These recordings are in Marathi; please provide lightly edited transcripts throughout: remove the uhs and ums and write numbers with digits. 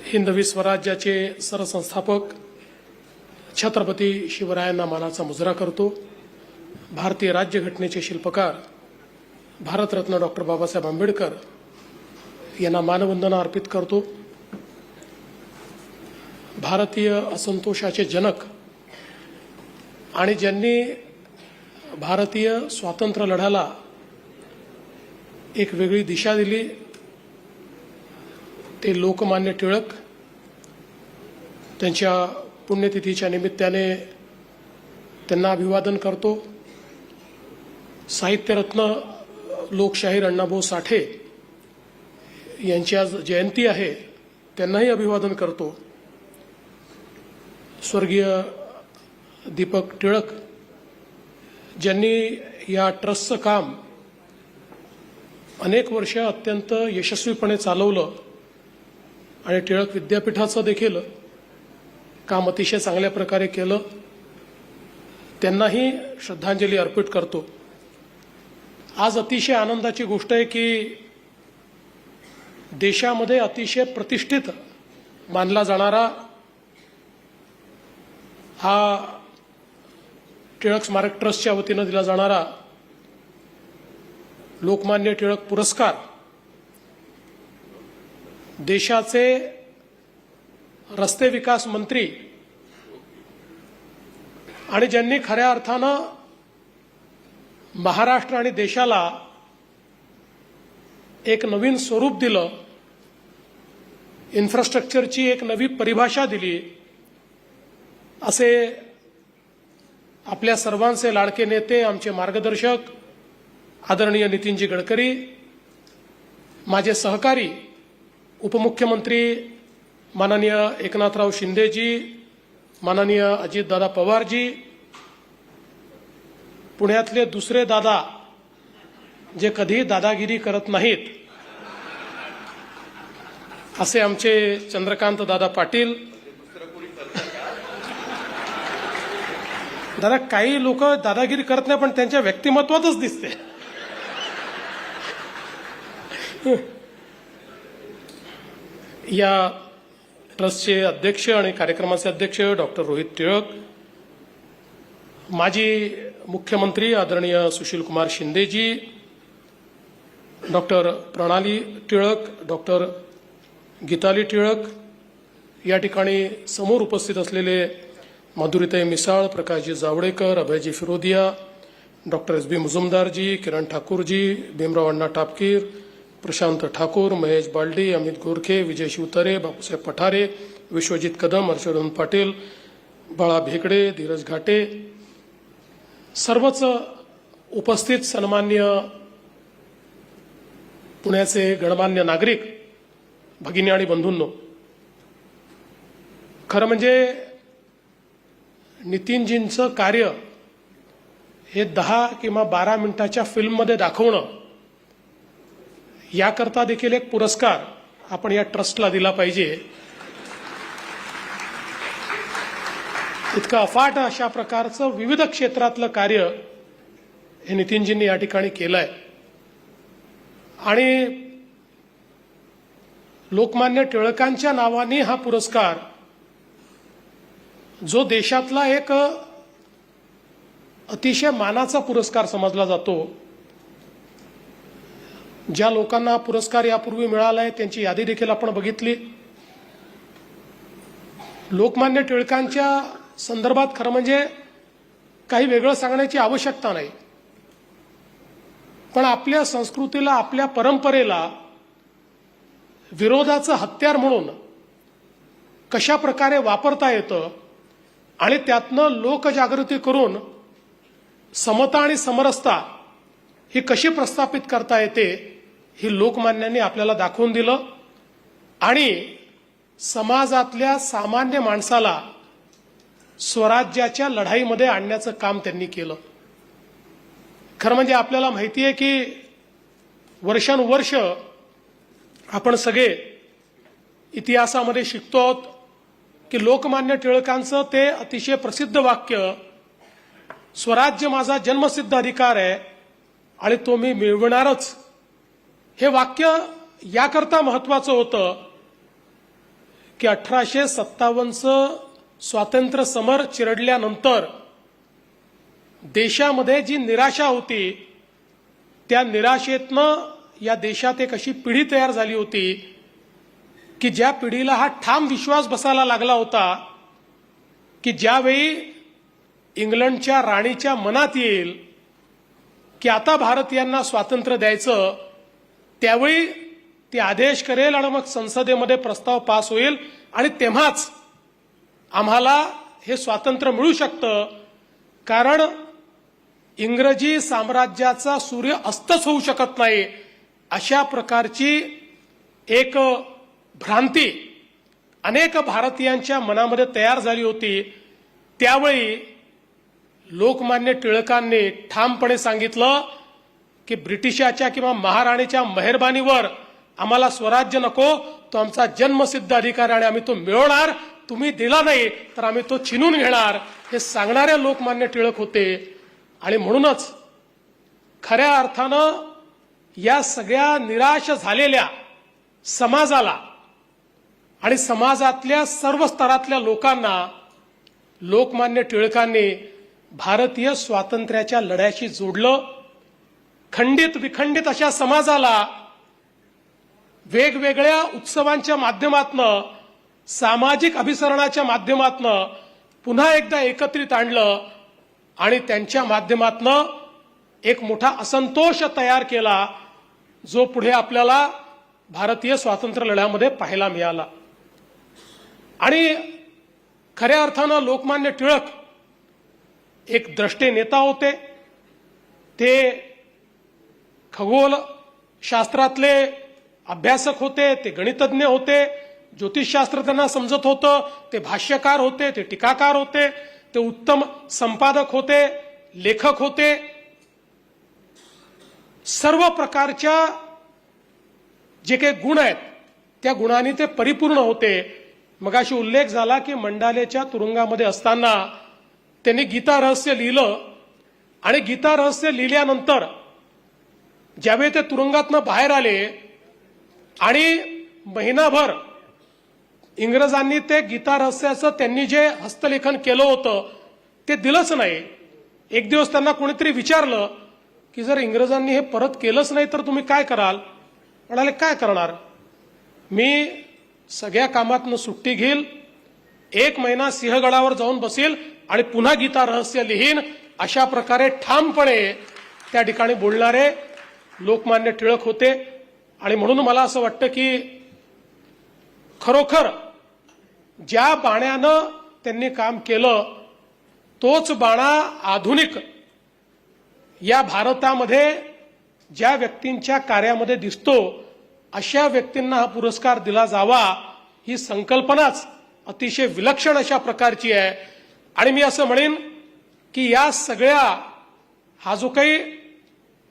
हिंदवी स्वराज्याचे सरसंस्थापक छत्रपती शिवरायांना मानाचा मुजरा करतो। भारतीय राज्यघटनेचे शिल्पकार भारतरत्न डॉक्टर बाबासाहेब आंबेडकर यांना मानवंदना अर्पित करतो। भारतीय असंतोषाचे जनक आणि ज्यांनी भारतीय स्वातंत्र्य लढ्याला एक वेगळी दिशा दिली ते लोकमान्य टिळक, त्यांच्या पुण्यतिथीच्या निमित्ताने त्यांना अभिवादन करतो। साहित्यरत्न लोकशाहीर अण्णाभाऊ साठे यांची आज जयंती आहे, त्यांनाही अभिवादन करतो। स्वर्गीय दीपक टिळक ज्यांनी या ट्रस्टचं काम अनेक वर्ष अत्यंत यशस्वीपणे चालवलं आणि टिळक विद्यापीठाचं देखील काम अतिशय चांगल्या प्रकारे केलं, त्यांनाही श्रद्धांजली अर्पित करतो। आज अतिशय आनंदाची गोष्ट आहे की देशामध्ये अतिशय प्रतिष्ठित मानला जाणारा हा टिळक स्मारक ट्रस्टच्या वतीनं दिला जाणारा लोकमान्य टिळक पुरस्कार देशाचे रस्ते विकास मंत्री आणि ज्यांनी खऱ्या अर्थानं महाराष्ट्र आणि देशाला एक नवीन स्वरूप दिलं, इन्फ्रास्ट्रक्चरची एक नवी परिभाषा दिली, असे आपल्या सर्वांचे लाडके नेते, आमचे मार्गदर्शक आदरणीय नितीनजी गडकरी, माझे सहकारी उपमुख्यमंत्री माननीय एकनाथराव शिंदेजी, माननीय अजितदादा पवारजी, पुण्यातले दुसरे दादा जे कधी दादागिरी करत नाहीत असे आमचे चंद्रकांत दादा पाटील। दादा काही लोक दादागिरी करत नाही पण त्यांच्या व्यक्तिमत्वातच दिसते। या ट्रस्टचे अध्यक्ष आणि कार्यक्रमाचे अध्यक्ष डॉक्टर रोहित टिळक, माजी मुख्यमंत्री आदरणीय सुशीलकुमार शिंदेजी, डॉक्टर प्रणाली टिळक, डॉक्टर गीताली टिळक, या ठिकाणी समोर उपस्थित असलेले माधुरीताई मिसाळ, प्रकाशजी जावडेकर, अभयजी फिरोदिया, डॉक्टर एस बी मुजुमदारजी, किरण ठाकूरजी, भीमराव अण्णा टापकीर, प्रशांत ठाकूर, महेश बालडी, अमित गोरखे, विजय शिवतारे, बापूसाहेब पठारे, विश्वजित कदम, हर्षवर्धन पाटील, बाळा भेकडे, धीरज घाटे, सर्वच उपस्थित सन्मान्य पुण्याचे गणमान्य नागरिक भगिनी आणि बंधूंनो, खरं म्हणजे नितीनजींचं कार्य हे 10 किंवा 12 मिनिटाच्या फिल्ममध्ये दाखवणं, याकरता देखील एक पुरस्कार आपण या ट्रस्टला दिला पाहिजे। इतकं अफाट अशा प्रकारचं विविध क्षेत्रातलं कार्य हे नितीनजींनी या ठिकाणी केलंय आणि लोकमान्य टिळकांच्या नावाने हा पुरस्कार, जो देशातला एक अतिशय मानाचा पुरस्कार समजला जातो, ज्या लोकांना हा पुरस्कार यापूर्वी मिळालाय त्यांची यादी देखील आपण बघितली। लोकमान्य टिळकांच्या संदर्भात खरं म्हणजे काही वेगळं सांगण्याची आवश्यकता नाही, पण आपल्या संस्कृतीला, आपल्या परंपरेला विरोधाचं हत्यार म्हणून कशा प्रकारे वापरता येतं आणि त्यातनं लोकजागृती करून समता आणि समरसता ही कशी प्रस्थापित करता येते ही लोकमान्यांनी आपल्याला दाखवून दिलं आणि समाजातल्या सामान्य माणसाला स्वराज्याच्या लढाईमध्ये आणण्याचं काम त्यांनी केलं। खरं म्हणजे आपल्याला माहिती आहे की वर्षानुवर्ष आपण सगळे इतिहासामध्ये शिकतो आहोत की लोकमान्य टिळकांचं ते अतिशय प्रसिद्ध वाक्य, स्वराज्य माझा जन्मसिद्ध अधिकार आहे, आणि तो मी मिळवणारच. हे वाक्य याकरता महत्वाचं होतं की 1857चं स्वातंत्र्य समर चिरडल्यानंतर देशामध्ये जी निराशा होती, त्या निराशेतनं या देशात एक अशी पिढी तयार झाली होती की ज्या पिढीला हा ठाम विश्वास बसायला लागला होता की ज्यावेळी इंग्लंडच्या राणीच्या मनात येईल की आता भारतीयांना स्वातंत्र्य द्यायचं, त्यावेळी ती आदेश करेल आणि मग संसदेमध्ये प्रस्ताव पास होईल आणि तेव्हाच आम्हाला हे स्वातंत्र्य मिळू शकतं. कारण इंग्रजी साम्राज्याचा सूर्य अस्तच होऊ शकत नाही, अशा प्रकारची एक भ्रांती अनेक भारतीयांच्या मनामध्ये तयार झाली होती. त्यावेळी लोकमान्य टिळकांनी ठामपणे सांगितलं की ब्रिटिशाच्या किंवा महाराणीच्या मेहरबानीवर आम्हाला स्वराज्य नको, तो आमचा जन्मसिद्ध अधिकार आणि आम्ही तो मिळवणार, तुम्ही दिला नाही तर आम्ही तो छिनून घेणार, हे सांगणारे लोकमान्य टिळक होते. आणि म्हणूनच खऱ्या अर्थानं या सगळ्या निराश झालेल्या समाजाला आणि समाजातल्या सर्व स्तरातल्या लोकांना लोकमान्य टिळकांनी भारतीय स्वातंत्र्याच्या लढ्याशी जोडलं. खंडित विखंडित अशा समाजाला वेगवेगळ्या उत्सवांच्या माध्यमातनं, सामाजिक अभिसरणाच्या माध्यमातनं पुन्हा एकदा एकत्रित आणलं आणि त्यांच्या माध्यमातनं एक मोठा असंतोष तयार केला, जो पुढे आपल्याला भारतीय स्वातंत्र्य लढ्यामध्ये पाहायला मिळाला. आणि खऱ्या अर्थानं लोकमान्य टिळक एक द्रष्टे नेता होते. ते खगोल शास्त्रातले अभ्यासक होते, ते गणितज्ञ होते, ज्योतिषशास्त्र त्यांना समजत होतं, ते भाष्यकार होते, ते टीकाकार होते, ते उत्तम संपादक होते, लेखक होते. सर्व प्रकारच्या जे काही गुण आहेत त्या गुणांनी ते परिपूर्ण होते. मगाशी उल्लेख झाला की मंडालेच्या तुरुंगामध्ये असताना त्यांनी गीता रहस्य लिहिलं आणि गीता रहस्य लिहिल्यानंतर ज्यावेळी ते तुरुंगातनं बाहेर आले आणि महिनाभर इंग्रजांनी ते गीता रहस्याचं त्यांनी जे हस्तलेखन केलं होतं ते दिलंच नाही. एक दिवस त्यांना कोणीतरी विचारलं की जर इंग्रजांनी हे परत केलंच नाही तर तुम्ही काय कराल? म्हणाले, काय करणार, मी सगळ्या कामातनं सुट्टी घेईल, 1 महिना सिंहगडावर जाऊन बसेल आणि पुन्हा गीता रहस्य लिहीन. अशा प्रकारे ठामपणे त्या ठिकाणी बोलणारे लोकमान्य टिळक होते. आणि म्हणून मला असं वाटतं की खरोखर ज्या बाण्यानं त्यांनी काम केलं तोच बाणा आधुनिक या भारतामध्ये ज्या व्यक्तींच्या कार्यामध्ये दिसतो, अशा व्यक्तींना हा पुरस्कार दिला जावा, ही संकल्पनाच अतिशय विलक्षण अशा प्रकारची आहे. आणि मी असं म्हणेन की या सगळ्या हा जो काही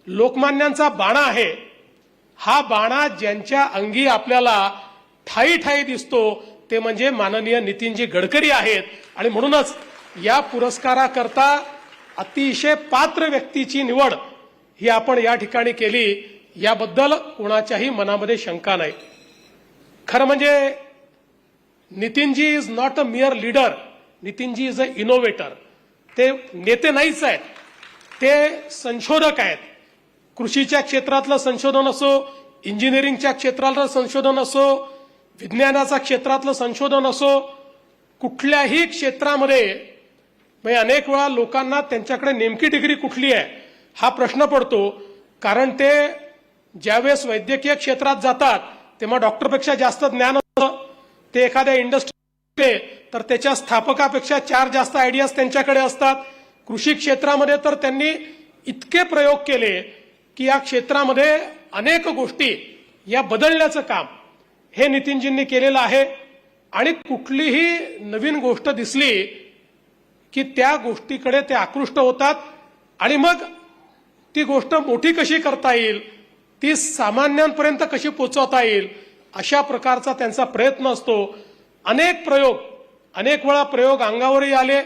लोकमान्यांचा बाणा आहे, हा बाणा ज्यांच्या अंगी आपल्याला ठाई ठाई दिसतो ते म्हणजे माननीय नितीनजी गडकरी आहेत. आणि म्हणूनच या पुरस्काराकरता अतिशय पात्र व्यक्तीची निवड ही आपण या ठिकाणी केली, याबद्दल कोणाच्याही मनामध्ये शंका नाही. खरं म्हणजे Nitin ji is not a mere leader, Nitin ji is a innovator. ते नेते नाहीच आहेत, ते संशोधक आहेत. कृषीच्या क्षेत्रातलं संशोधन असो, इंजिनिअरिंगच्या क्षेत्रातलं संशोधन असो, विज्ञानाच्या क्षेत्रातलं संशोधन असो, कुठल्याही क्षेत्रामध्ये म्हणजे अनेक वेळा लोकांना त्यांच्याकडे नेमकी डिग्री कुठली आहे हा प्रश्न पडतो. कारण ते ज्यावेळेस वैद्यकीय क्षेत्रात जातात तेव्हा डॉक्टरपेक्षा जास्त ज्ञान असतं. ते एखाद्या इंडस्ट्री तर त्याच्या स्थापकापेक्षा 4 जास्त आयडियाज त्यांच्याकडे असतात. कृषी क्षेत्रामध्ये तर त्यांनी इतके प्रयोग केले की या क्षेत्रामध्ये अनेक गोष्टी या बदलण्याचं काम हे नितीनजींनी केलेलं आहे. आणि कुठलीही नवीन गोष्ट दिसली की त्या गोष्टीकडे ते आकृष्ट होतात आणि मग ती गोष्ट मोठी कशी करता येईल, ती सामान्यांपर्यंत कशी पोहोचवता येईल, अशा प्रकारचा त्यांचा प्रयत्न असतो. अनेक वेळा प्रयोग अंगावरही आले,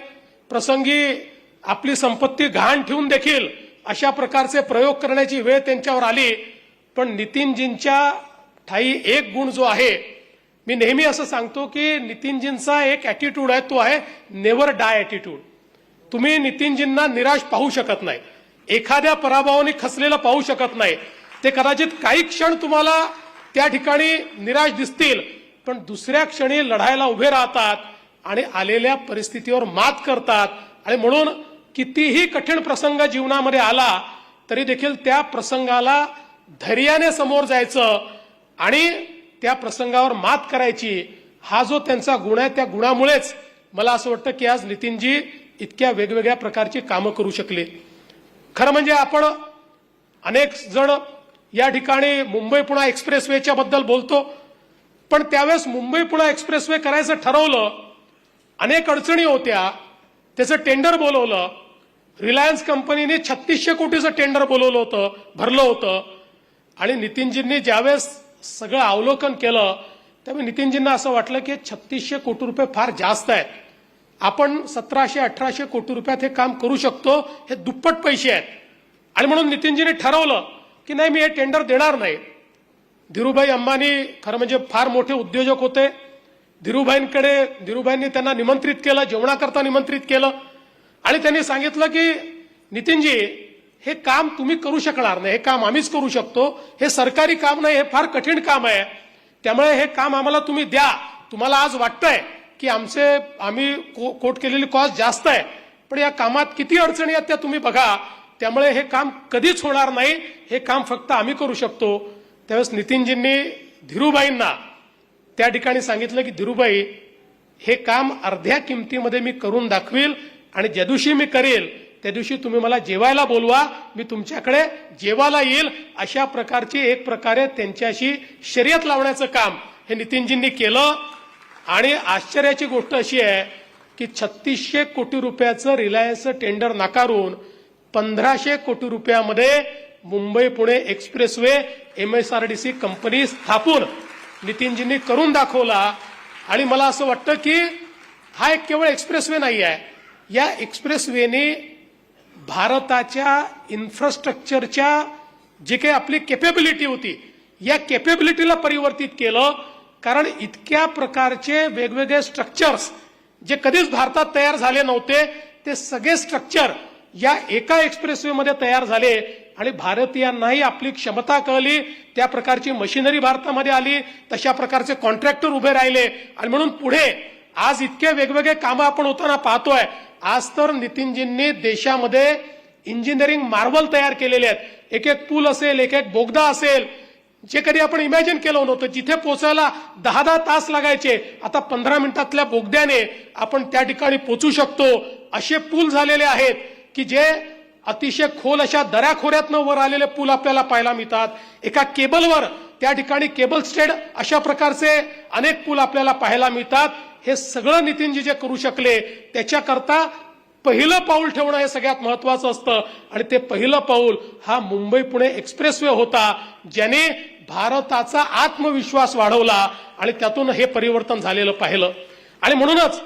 प्रसंगी आपली संपत्ती गहाण ठेवून देखील अशा प्रकारचे प्रयोग करण्याची वेळ त्यांच्यावर आली. पण नितीनजींच्या ठाई एक गुण जो आहे, मी नेहमी असं सांगतो की नितीनजींचा एक ॲटिट्यूड आहे, तो आहे नेव्हर डाय ॲटिट्यूड. तुम्ही नितीनजींना निराश पाहू शकत नाही, एखाद्या पराभवाने खचलेलं पाहू शकत नाही. ते कदाचित काही क्षण तुम्हाला त्या ठिकाणी निराश दिसतील, पण दुसऱ्या क्षणी लढायला उभे राहतात आणि आलेल्या परिस्थितीवर मात करतात. आणि म्हणून कितीही कठीण प्रसंग जीवनामध्ये आला तरी देखील त्या प्रसंगाला धैर्याने समोर जायचं आणि त्या प्रसंगावर मात करायची, हा जो त्यांचा गुण आहे, त्या गुणामुळेच मला असं वाटतं की आज नितीनजी इतक्या वेगवेगळ्या प्रकारची कामं करू शकले. खरं म्हणजे आपण अनेक जण या ठिकाणी मुंबई पुणे एक्सप्रेसवेच्या बद्दल बोलतो, पण त्यावेळेस मुंबई पुणे एक्सप्रेसवे करायचं ठरवलं, अनेक अडचणी होत्या, त्याचं टेंडर बोलवलं. रिलायन्स कंपनीने 3600 कोटीचं टेंडर बोलवलं होतं, भरलं होतं. आणि नितीनजींनी ज्यावेळेस सगळं अवलोकन केलं त्यावेळी नितीनजींना असं वाटलं की 3600 कोटी रुपये फार जास्त आहेत, आपण 1700-1800 कोटी रुपयात हे काम करू शकतो, हे दुप्पट पैसे आहेत. आणि म्हणून नितीनजींनी ठरवलं की नाही, मी हे टेंडर देणार नाही. धीरूभाई अंबानी खरं म्हणजे फार मोठे उद्योजक होते. धीरूभाईंनी त्यांना निमंत्रित केलं, जेवणाकरता निमंत्रित केलं आणि त्यांनी सांगितलं की नितीनजी, हे काम तुम्ही करू शकणार नाही, हे काम आम्हीच करू शकतो, हे सरकारी काम नाही, हे फार कठीण काम आहे, त्यामुळे हे काम आम्हाला तुम्ही द्या. तुम्हाला आज वाटतंय की आम्ही कोट केलेली कॉस्ट जास्त आहे, पण या कामात किती अडचणी आहेत त्या तुम्ही बघा, त्यामुळे हे काम कधीच होणार नाही, हे काम फक्त आम्ही करू शकतो. त्यावेळेस नितीनजींनी धीरूभाईंना त्या ठिकाणी सांगितलं की धीरूभाई, हे काम अर्ध्या किमतीमध्ये मी करून दाखवील आणि ज्या दिवशी मी करेल त्या दिवशी तुम्ही मला जेवायला बोलवा, मी तुमच्याकडे जेवायला येईल. अशा प्रकारची एक प्रकारे त्यांच्याशी शर्यत लावण्याचं काम हे नितीनजींनी केलं. आणि आश्चर्याची गोष्ट अशी आहे की 3600 कोटी रुपयाचं रिलायन्सचं टेंडर नाकारून 1500 कोटी रुपयामध्ये Mumbai Pune expressway MSRDC company स्थापून नितीनजींनी करून दाखवला. आणि मला असं वाटतं की हा एक केवळ एक्सप्रेसवे नाही आहे, या एक्सप्रेसवेने भारताच्या इन्फ्रास्ट्रक्चरच्या जे काही आपली कॅपेबिलिटी होती, या कॅपेबिलिटीला परिवर्तित केलं. कारण इतक्या प्रकारचे वेगवेगळे स्ट्रक्चर्स जे कधीच भारतात तयार झाले नव्हते, ते सगळे स्ट्रक्चर या एका एक्सप्रेसवेमध्ये तयार झाले. आणि भारतीयांनाही आपली क्षमता कळली, त्या प्रकारची मशिनरी भारतामध्ये आली, तशा प्रकारचे कॉन्ट्रॅक्टर उभे राहिले. आणि म्हणून पुढे आज इतके वेगवेगळे कामं आपण होताना पाहतोय. आज तर नितीनजींनी देशामध्ये इंजिनिअरिंग मार्वल तयार केलेले आहेत. एक एक पूल असेल, एक एक बोगदा असेल, जे कधी आपण इमॅजिन केलं नव्हतं. जिथे पोचायला 10-10 तास लागायचे, आता 15 मिनिटातल्या बोगद्याने आपण त्या ठिकाणी पोचू शकतो. असे पूल झालेले आहेत की जे अतिशय खोल अशा दऱ्याखोऱ्यातनं वर आलेले पूल आपल्याला पाहायला मिळतात. एका केबलवर त्या ठिकाणी केबल स्टेड, अशा प्रकारचे अनेक पूल आपल्याला पाहायला मिळतात. हे सगळं नितीनजी जे करू शकले, त्याच्याकरता पहिलं पाऊल ठेवणं हे सगळ्यात महत्वाचं असतं. आणि ते पहिलं पाऊल हा मुंबई पुणे एक्सप्रेसवे होता, ज्याने भारताचा आत्मविश्वास वाढवला आणि त्यातून हे परिवर्तन झालेलं पाहिलं. आणि म्हणूनच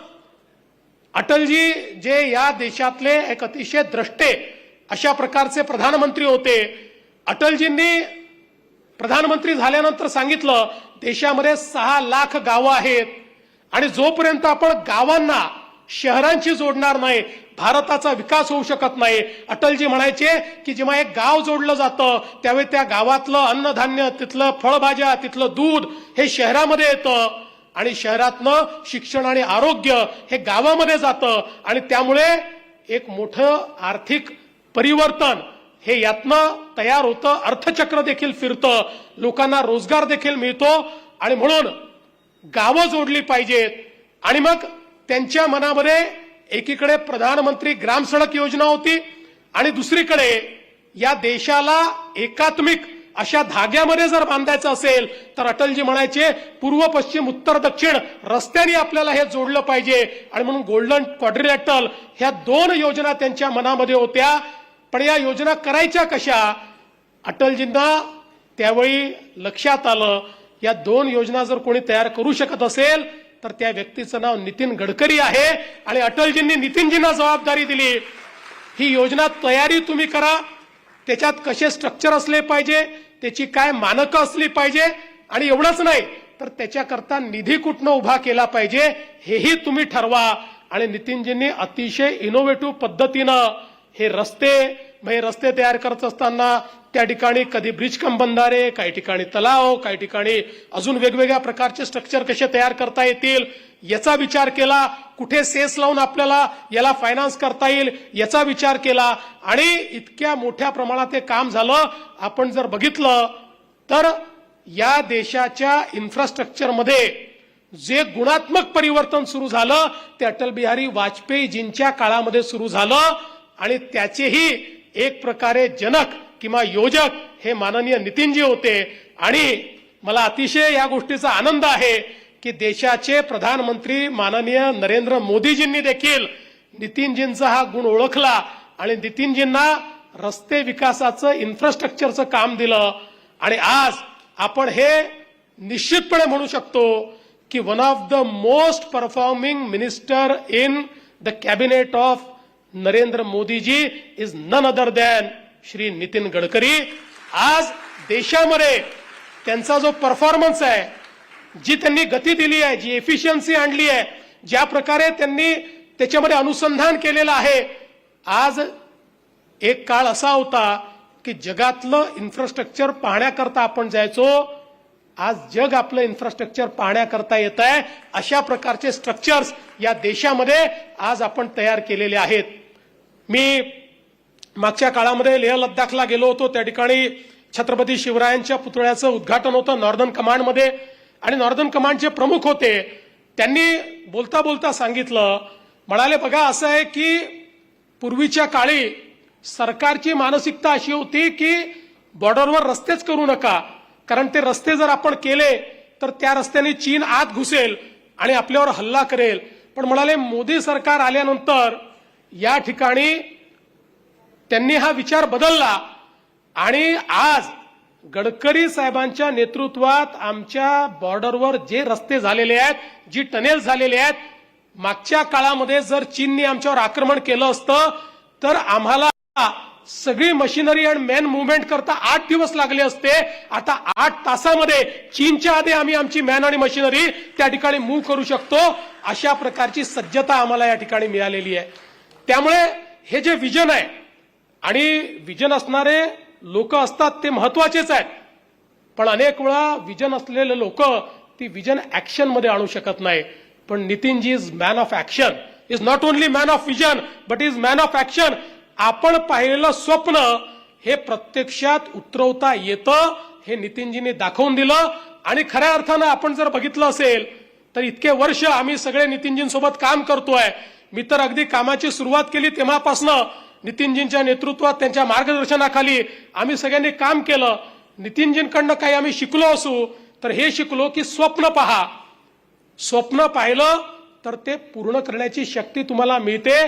अटलजी जे या देशातले एक अतिशय द्रष्टे अशा प्रकारचे प्रधानमंत्री होते, अटलजींनी प्रधानमंत्री झाल्यानंतर सांगितलं देशामध्ये 6 लाख गावं आहेत आणि जोपर्यंत आपण गावांना शहरांशी जोडणार नाही, भारताचा विकास होऊ शकत नाही. अटलजी म्हणायचे की जेव्हा एक गाव जोडलं जातं त्यावेळी त्या गावातलं अन्नधान्य, तिथलं फळभाज्या, तिथलं दूध हे शहरामध्ये येतं आणि शहरातनं शिक्षण आणि आरोग्य हे गावामध्ये जातं. आणि त्यामुळे एक मोठं आर्थिक परिवर्तन हे यातनं तयार होतं, अर्थचक्र देखील फिरतं, लोकांना रोजगार देखील मिळतो. आणि म्हणून गावं जोडली पाहिजेत. आणि मग त्यांच्या मनामध्ये एकीकडे प्रधानमंत्री ग्राम सडक योजना होती आणि दुसरीकडे या देशाला एकात्मिक अशा धाग्यामध्ये जर बांधायचं असेल तर अटलजी म्हणायचे पूर्व पश्चिम उत्तर दक्षिण रस्त्याने आपल्याला हे जोडलं पाहिजे. आणि म्हणून गोल्डन क्वाड्रिलॅटरल ह्या 2 योजना त्यांच्या मनामध्ये होत्या. पण या योजना करायच्या कशा, अटलजींना त्यावेळी लक्षात आलं या 2 योजना जर कोणी तयार करू शकत असेल तर त्या व्यक्तीचं नाव नितीन गडकरी आहे. आणि अटलजींनी नितीनजींना जबाबदारी दिली, ही योजना तयारी तुम्ही करा, त्याच्यात कसे स्ट्रक्चर असले पाहिजे, त्याची काय मानकं असली पाहिजे, आणि एवढंच नाही तर त्याच्याकरता निधी कुठनं उभा केला पाहिजे हेही तुम्ही ठरवा. आणि नितीनजींनी अतिशय इनोव्हेटिव्ह पद्धतीनं हे रस्ते तयार करत असताना त्या ठिकाणी कधी ब्रिज कम बंधारे, काही ठिकाणी तलाव, काही ठिकाणी अजून वेगवेगळ्या प्रकारचे स्ट्रक्चर कसे तयार करता येतील याचा विचार केला. कुठे सेस लावून आपल्याला याला फायनान्स करता येईल याचा विचार केला. आणि इतक्या मोठ्या प्रमाणात हे काम झालं. आपण जर बघितलं तर या देशाच्या इन्फ्रास्ट्रक्चरमध्ये जे गुणात्मक परिवर्तन सुरू झालं ते अटल बिहारी वाजपेयीजींच्या काळामध्ये सुरू झालं. आणि त्याचेही एक प्रकारे जनक किंवा योजक हे माननीय नितीनजी होते. आणि मला अतिशय या गोष्टीचा आनंद आहे की देशाचे प्रधानमंत्री माननीय नरेंद्र मोदीजींनी देखील नितीनजींचा हा गुण ओळखला आणि नितीनजींना रस्ते विकासाचं इन्फ्रास्ट्रक्चरचं काम दिलं. आणि आज आपण हे निश्चितपणे म्हणू शकतो की one of the most performing minister in the cabinet of Narendra Modiji is none other than Shri Nitin Gadkari. आज देशामध्ये त्यांचा जो परफॉर्मन्स आहे, जी त्यांनी गती दिली आहे, जी एफिशियन्सी आणली आहे, ज्या प्रकारे त्यांनी त्याच्यामध्ये अनुसंधान केलेलं आहे. आज एक काळ असा होता की जगातलं इन्फ्रास्ट्रक्चर पाहण्याकरता आपण जायचो. आज जग आपलं इन्फ्रास्ट्रक्चर पाहण्याकरता येत आहे. अशा प्रकारचे स्ट्रक्चर्स या देशामध्ये आज आपण तयार केलेले आहेत. मी मागच्या काळामध्ये लेह लद्दाखला गेलो होतो. त्या ठिकाणी छत्रपती शिवरायांच्या पुतळ्याचं उद्घाटन होतं नॉर्दर्न कमांडमध्ये. आणि नॉर्दर्न कमांडचे प्रमुख होते. त्यांनी बोलता बोलता सांगितलं, म्हणाले बघा असं आहे की पूर्वीच्या काळी सरकारची मानसिकता अशी होती की बॉर्डरवर रस्तेच करू नका, कारण ते रस्ते जर आपण केले तर त्या रस्त्याने चीन आत घुसेल आणि आपल्यावर हल्ला करेल. पण म्हणाले मोदी सरकार आल्यानंतर या ठिकाणी त्यांनी हा विचार बदलला. आणि आज गडकरी साहेबांच्या नेतृत्वात आमच्या बॉर्डरवर जे रस्ते झालेले आहेत, जी टनेल झालेले आहेत, मागच्या काळामध्ये जर चीनने आमच्यावर आक्रमण केलं असतं तर आम्हाला सगळी मशिनरी आणि मॅन मुवमेंट करता 8 दिवस लागले असते. आता 8 तासामध्ये चीनच्या आधी आम्ही आमची मॅन आणि मशिनरी त्या ठिकाणी मूव्ह करू शकतो. अशा प्रकारची सज्जता आम्हाला या ठिकाणी मिळालेली आहे. त्यामुळे हे जे विजन आहे आणि विजन असणारे लोक असतात ते महत्वाचेच आहेत. पण अनेक वेळा विजन असलेले लोक ती विजन ऍक्शन मध्ये आणू शकत नाही. पण Nitin ji is man of action, is not only man of vision but is man of action. आपण पाहिलेलं स्वप्न हे प्रत्यक्षात उतरवता येतं हे नितीनजींनी दाखवून दिलं. आणि खऱ्या अर्थानं आपण जर बघितलं असेल तर इतके वर्ष आम्ही सगळे नितीनजींसोबत काम करतोय. मी तर अगदी कामाची सुरुवात केली तेव्हापासनं नितीनजींच्या नेतृत्वात त्यांच्या मार्गदर्शनाखाली आम्ही सगळ्यांनी काम केलं. नितीनजींकडनं काही आम्ही शिकलो असू तर हे शिकलो की स्वप्न पहा. स्वप्न पाहिलं तर ते पूर्ण करण्याची शक्ती तुम्हाला मिळते.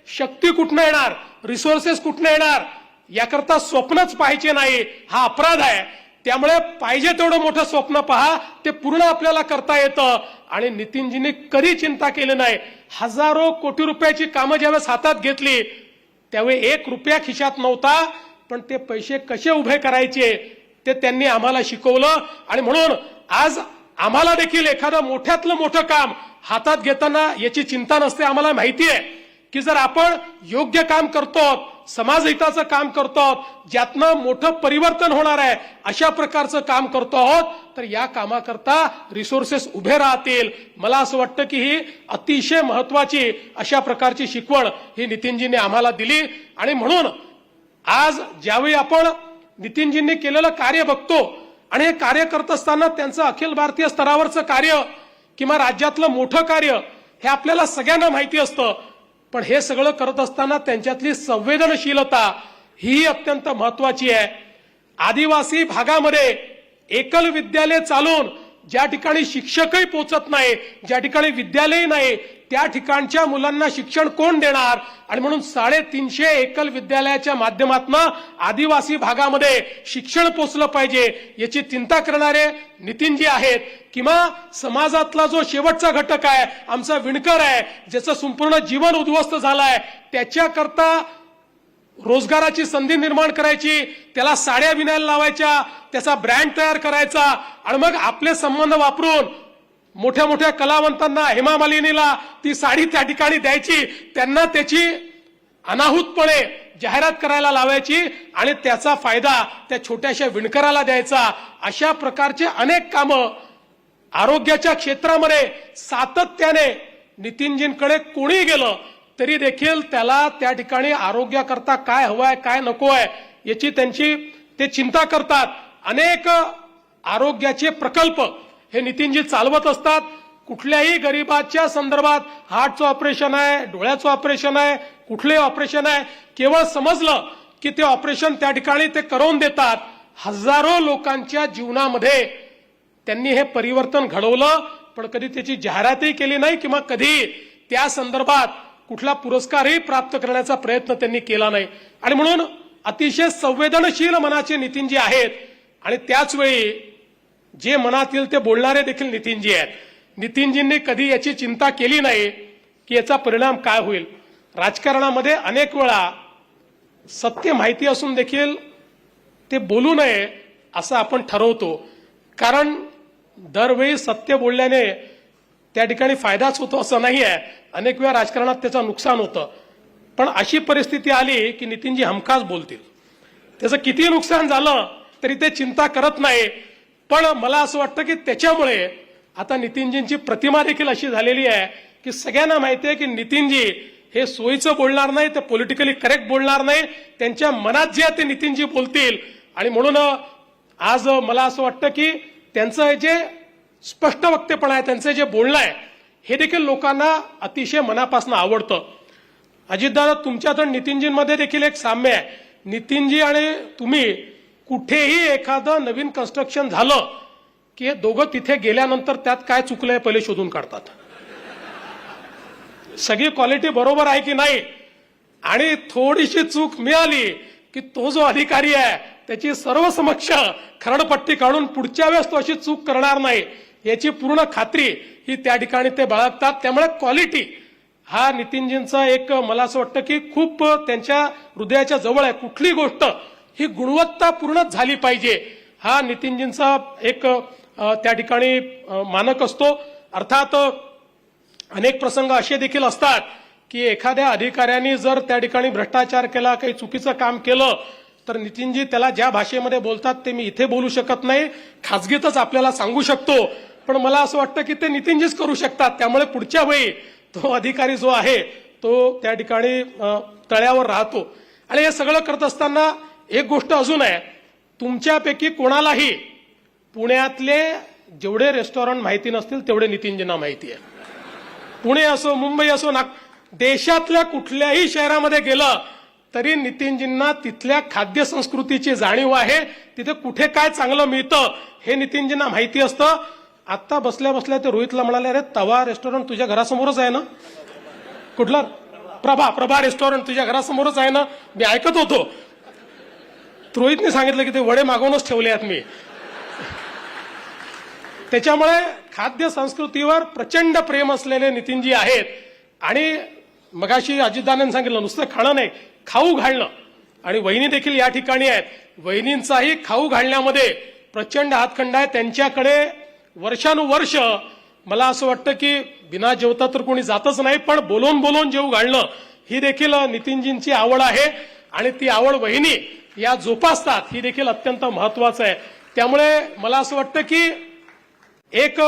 शक्ती कुठनं येणार, रिसोर्सेस कुठनं येणार, याकरता स्वप्नच पाहायचे नाही हा अपराध आहे. त्यामुळे पाहिजे तेवढं मोठं स्वप्न पहा, ते पूर्ण आपल्याला करता येतं. आणि नितीनजींनी कधी चिंता केली नाही. हजारो कोटी रुपयाची कामं ज्यावेळेस हातात घेतली त्यावेळी 1 रुपया खिशात नव्हता, पण ते पैसे कसे उभे करायचे ते त्यांनी आम्हाला शिकवलं. आणि म्हणून आज आम्हाला देखील एखादं मोठ्यातलं मोठं काम हातात घेताना याची चिंता नसते. आम्हाला माहिती आहे की जर आपण योग्य काम करतो, समाजहिताचं काम करतो, ज्यातनं मोठं परिवर्तन होणार आहे अशा प्रकारचं काम करतो आहोत तर या कामाकरता रिसोर्सेस उभे राहतील. मला असं वाटतं की ही अतिशय महत्वाची अशा प्रकारची शिकवण ही नितीनजींनी आम्हाला दिली. आणि म्हणून आज ज्यावेळी आपण नितीनजींनी केलेलं कार्य बघतो आणि हे कार्य करत असताना त्यांचं अखिल भारतीय स्तरावरचं कार्य किंवा राज्यातलं मोठं कार्य हे आपल्याला सगळ्यांना माहिती असतं. पण हे सगळं करत असताना त्यांच्यातली संवेदनशीलता ही अत्यंत महत्वाची आहे. आदिवासी भागामध्ये एकल विद्यालय चालून ज्या ठिकाणी शिक्षकही पोहोचत नाही, ज्या ठिकाणी विद्यालयही नाही, त्या ठिकाणच्या मुलांना शिक्षण कोण देणार. आणि म्हणून 350 एकल विद्यालयाच्या माध्यमातून आदिवासी भागामध्ये शिक्षण पोचलं पाहिजे याची चिंता करणारे नितीनजी आहेत. किंवा समाजातला जो शेवटचा घटक आहे आमचा विणकर आहे, ज्याचं संपूर्ण जीवन उद्ध्वस्त झालंय, त्याच्याकरता रोजगाराची संधी निर्माण करायची, त्याला साड्या विणायला लावायच्या, त्याचा ब्रँड तयार करायचा आणि मग आपले संबंध वापरून मोठ्या मोठ्या कलावंतांना, हेमा मालिनीला ती साडी त्या ठिकाणी द्यायची, त्यांना त्याची अनाहूतपणे जाहिरात करायला लावायची आणि त्याचा फायदा त्या छोट्याशा विणकराला द्यायचा. अशा प्रकारचे अनेक कामं आरोग्याच्या क्षेत्रामध्ये सातत्याने नितीनजींकडे कोणी गेलं तरी देखील त्याला त्या ठिकाणी आरोग्याकरता काय हवंय काय नको आहे याची ते चिंता करतात. अनेक आरोग्याचे प्रकल्प हे नितीनजी चालवत असतात. कुठल्याही गरीबाच्या संदर्भात हार्टचं ऑपरेशन आहे, डोळ्याचं ऑपरेशन आहे, कुठलंही ऑपरेशन आहे, केवळ समजलं की ते ऑपरेशन त्या ठिकाणी ते करून देतात. हजारो लोकांच्या जीवनामध्ये त्यांनी हे परिवर्तन घडवलं, पण कधी त्याची जाहिरातही केली नाही किंवा कधी त्या संदर्भात कुठला पुरस्कारही प्राप्त करण्याचा प्रयत्न त्यांनी केला नाही. आणि म्हणून अतिशय संवेदनशील मनाचे नितीनजी आहेत आणि त्याच वेळी जे मनात येईल ते बोलणारे देखील नितीनजी आहेत. नितीनजींनी कधी याची चिंता केली नाही की याचा परिणाम काय होईल. राजकारणामध्ये अनेक वेळा सत्य माहिती असून देखील ते बोलू नये असं आपण ठरवतो, कारण दरवेळी सत्य बोलल्याने त्या ठिकाणी फायदाच होतो असं नाही आहे. अनेक वेळा राजकारणात त्याचं नुकसान होतं. पण अशी परिस्थिती आली की नितीनजी हमखास बोलतील. त्याचं किती नुकसान झालं तरी ते चिंता करत नाही. पण मला असं वाटतं की त्याच्यामुळे आता नितीनजींची प्रतिमा देखील अशी झालेली आहे की सगळ्यांना माहिती आहे की नितीनजी हे सोयीचं बोलणार नाही, ते पॉलिटिकली करेक्ट बोलणार नाही. त्यांच्या मनात जे आहे ते नितीनजी बोलतील. आणि म्हणून आज मला असं वाटतं की त्यांचं जे स्पष्ट वक्तेपणा आहे, त्यांचं जे बोलणं आहे हे देखील लोकांना अतिशय मनापासून आवडतं. अजितदादा, तुमच्यात आणि नितीनजींमध्ये देखील एक साम्य आहे. नितीनजी आणि तुम्ही कुठेही एखादं नवीन कन्स्ट्रक्शन झालं की दोघं तिथे गेल्यानंतर त्यात काय चुकलंय पहिले शोधून काढतात. सगळी क्वालिटी बरोबर आहे की नाही, आणि थोडीशी चूक मिळाली की तो जो अधिकारी आहे त्याची सर्व समक्ष खरडपट्टी काढून पुढच्या वेळेस तो अशी चूक करणार नाही याची पूर्ण खात्री ही त्या ठिकाणी ते बाळगतात. त्यामुळे क्वालिटी हा नितीनजींचा एक मला असं वाटतं की खूप त्यांच्या हृदयाच्या जवळ आहे. कुठली गोष्ट ही गुणवत्तापूर्णच झाली पाहिजे हा नितीनजींचा एक त्या ठिकाणी मानक असतो. अर्थात अनेक प्रसंग असे देखील असतात की एखाद्या अधिकाऱ्यांनी जर त्या ठिकाणी भ्रष्टाचार केला, काही चुकीचं काम केलं तर नितीनजी त्याला ज्या भाषेमध्ये बोलतात ते मी इथे बोलू शकत नाही, खाजगीतच आपल्याला सांगू शकतो. पण मला असं वाटतं की ते नितीनजीच करू शकतात. त्यामुळे पुढच्या वेळी तो अधिकारी जो आहे तो त्या ठिकाणी तळ्यावर राहतो. आणि हे सगळं करत असताना एक गोष्ट अजून आहे, तुमच्यापैकी कोणालाही पुण्यातले जेवढे रेस्टॉरंट माहिती नसतील तेवढे नितीनजींना माहिती आहे. पुणे असो, मुंबई असो, देशातल्या कुठल्याही शहरामध्ये गेलं तरी नितीनजींना तिथल्या खाद्य संस्कृतीची जाणीव आहे. तिथे कुठे काय चांगलं मिळतं हे नितीनजींना माहिती असतं. आता बसल्या बसल्या ते रोहितला म्हणाले, अरे तवा रेस्टॉरंट तुझ्या घरासमोरच आहे ना, कुठला प्रभा रेस्टॉरंट तुझ्या घरासमोरच आहे ना, मी ऐकत होतो. रोहितने सांगितलं की ते वडे मागवूनच ठेवले आहेत मी. त्याच्यामुळे खाद्य संस्कृतीवर प्रचंड प्रेम असलेले नितीनजी आहेत. आणि मगाशी अजितदादांनी सांगितलं नुसतं खाणं नाही, खाऊ घालणं. आणि वहिनी देखील या ठिकाणी आहेत. वहिनींचाही खाऊ घालण्यामध्ये प्रचंड हातखंडा आहे. त्यांच्याकडे वर्षानुवर्ष मला असं वाटतं की बिना जेवता तर कोणी जातच नाही, पण बोलून बोलून जेवू घालणं ही देखील नितीनजींची आवड आहे. आणि ती आवड वहिनी या जोपासतात, ही देखील अत्यंत महत्वाचं आहे. त्यामुळे मला असं वाटतं की एक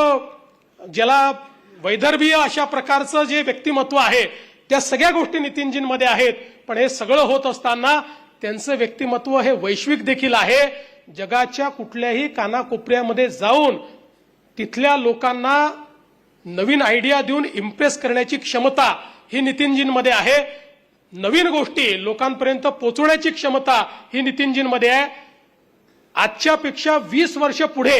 ज्याला वैदर्भीय अशा प्रकारचं जे व्यक्तिमत्व आहे त्या सगळ्या गोष्टी नितीनजींमध्ये आहेत. पण हे सगळं होत असताना त्यांचं व्यक्तिमत्व हे वैश्विक देखील आहे. जगाच्या कुठल्याही कानाकोपऱ्यामध्ये जाऊन तिथल्या लोकांना नवीन आयडिया देऊन इम्प्रेस करण्याची क्षमता ही नितीनजींमध्ये आहे. नवीन गोष्टी लोकांपर्यंत पोहोचवण्याची क्षमता ही नितीनजींमध्ये आहे. आजच्यापेक्षा 20 वर्ष पुढे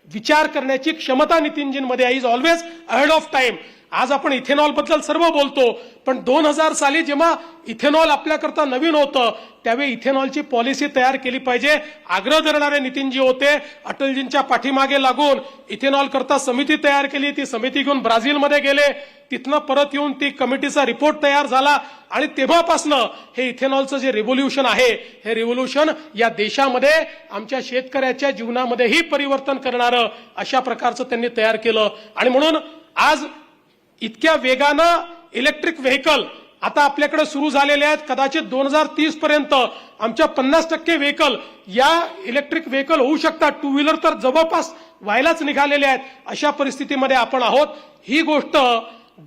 विचार करण्याची क्षमता नितीनजींमध्ये आहे. Is always ahead of time. आज आपण इथेनॉल बद्दल सर्व बोलतो, पण 2000 साली जेव्हा इथेनॉल आपल्याकरता नवीन होतं त्यावेळी इथेनॉलची पॉलिसी तयार केली पाहिजे आग्रह धरणारे नितीनजी होते. अटलजींच्या पाठीमागे लागून इथेनॉल करता समिती तयार केली, ती समिती घेऊन ब्राझीलमध्ये गेले, तिथनं परत येऊन ती कमिटीचा रिपोर्ट तयार झाला आणि तेव्हापासनं हे इथेनॉलचं जे रिव्होल्युशन आहे हे रिव्होल्युशन या देशामध्ये आमच्या शेतकऱ्याच्या जीवनामध्येही परिवर्तन करणारं अशा प्रकारचं त्यांनी तयार केलं. आणि म्हणून आज इतक्या वेगानं इलेक्ट्रिक व्हेकल आता आपल्याकडे सुरू झालेले आहेत. कदाचित 2030 पर्यंत आमच्या 50% व्हेकल या इलेक्ट्रिक व्हेकल होऊ शकतात. टू व्हीलर तर जवळपास व्हायलाच निघालेले आहेत. अशा परिस्थितीमध्ये आपण आहोत. ही गोष्ट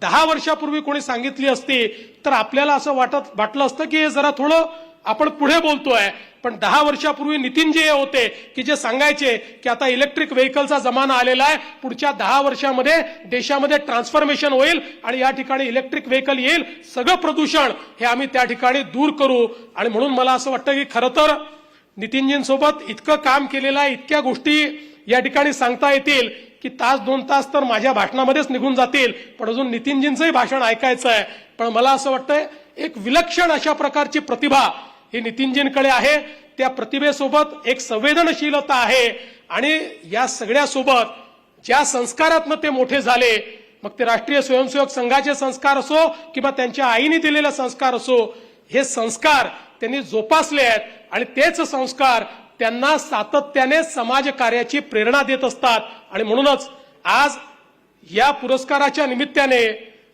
10 वर्षापूर्वी कोणी सांगितली असती तर आपल्याला असं वाटलं असतं की हे जरा थोडं आपण पुढे बोलतोय. पण 10 वर्षापूर्वी नितीनजी हे होते की जे सांगायचे की आता इलेक्ट्रिक व्हेकलचा जमाना आलेला आहे, पुढच्या 10 वर्षामध्ये देशामध्ये ट्रान्सफॉर्मेशन होईल आणि या ठिकाणी इलेक्ट्रिक व्हेकल येईल, सगळं प्रदूषण हे आम्ही त्या ठिकाणी दूर करू. आणि म्हणून मला असं वाटतं की खरं तर नितीनजींसोबत इतकं काम केलेलं आहे, इतक्या गोष्टी या ठिकाणी सांगता येतील की तास 2 तास तर माझ्या भाषणामध्येच निघून जातील, पण अजून नितीनजींचंही भाषण ऐकायचं आहे. पण मला असं वाटतंय एक विलक्षण अशा प्रकारची प्रतिभा ही नितीनजींकडे आहे. त्या प्रतिभेसोबत एक संवेदनशीलता आहे आणि या सगळ्यासोबत ज्या संस्कारातनं ते मोठे झाले, मग ते राष्ट्रीय स्वयंसेवक संघाचे संस्कार असो किंवा त्यांच्या आईने दिलेले संस्कार असो, हे संस्कार त्यांनी जोपासले आहेत आणि तेच संस्कार त्यांना सातत्याने समाजकार्याची प्रेरणा देत असतात. आणि म्हणूनच आज या पुरस्काराच्या निमित्ताने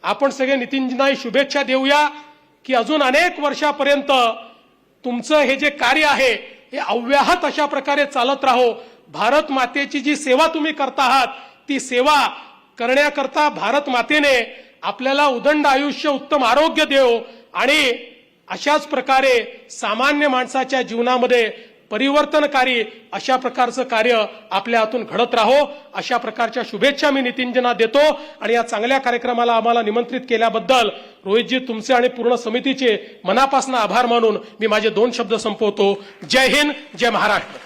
आपण सगळे नितीनजींना शुभेच्छा देऊया की अजून अनेक वर्षापर्यंत तुमचं हे जे कार्य आहे हे अव्याहत अशा प्रकारे चालत राहो. भारत मातेची जी सेवा तुम्ही करता आहात ती सेवा करण्याकरता भारत मातेने आपल्याला उदंड आयुष्य, उत्तम आरोग्य देव आणि अशाच प्रकारे सामान्य माणसाच्या जीवनामध्ये परिवर्तनकारी अशा प्रकारचं कार्य आपल्या हातून घडत राहो. अशा प्रकारच्या शुभेच्छा मी नितीनजींना देतो आणि या चांगल्या कार्यक्रमाला आम्हाला निमंत्रित केल्याबद्दल रोहितजी तुमचे आणि पूर्ण समितीचे मनापासून आभार मानून मी माझे 2 शब्द संपवतो. जय हिंद, जय महाराष्ट्र.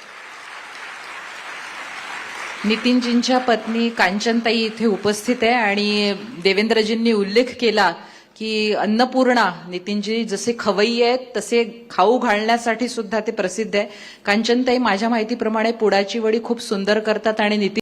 नितीनजींच्या पत्नी कांचनताई इथे उपस्थित आहे आणि देवेंद्रजींनी उल्लेख केला की अन्नपूर्णा नितीनजी जसे खवय्ये आहेत तसे खाऊ घालण्यासाठी सुद्धा ते प्रसिद्ध आहे. कांचनताई माझ्या माहितीप्रमाणे पुडाची वडी खूप सुंदर करतात आणि नितीन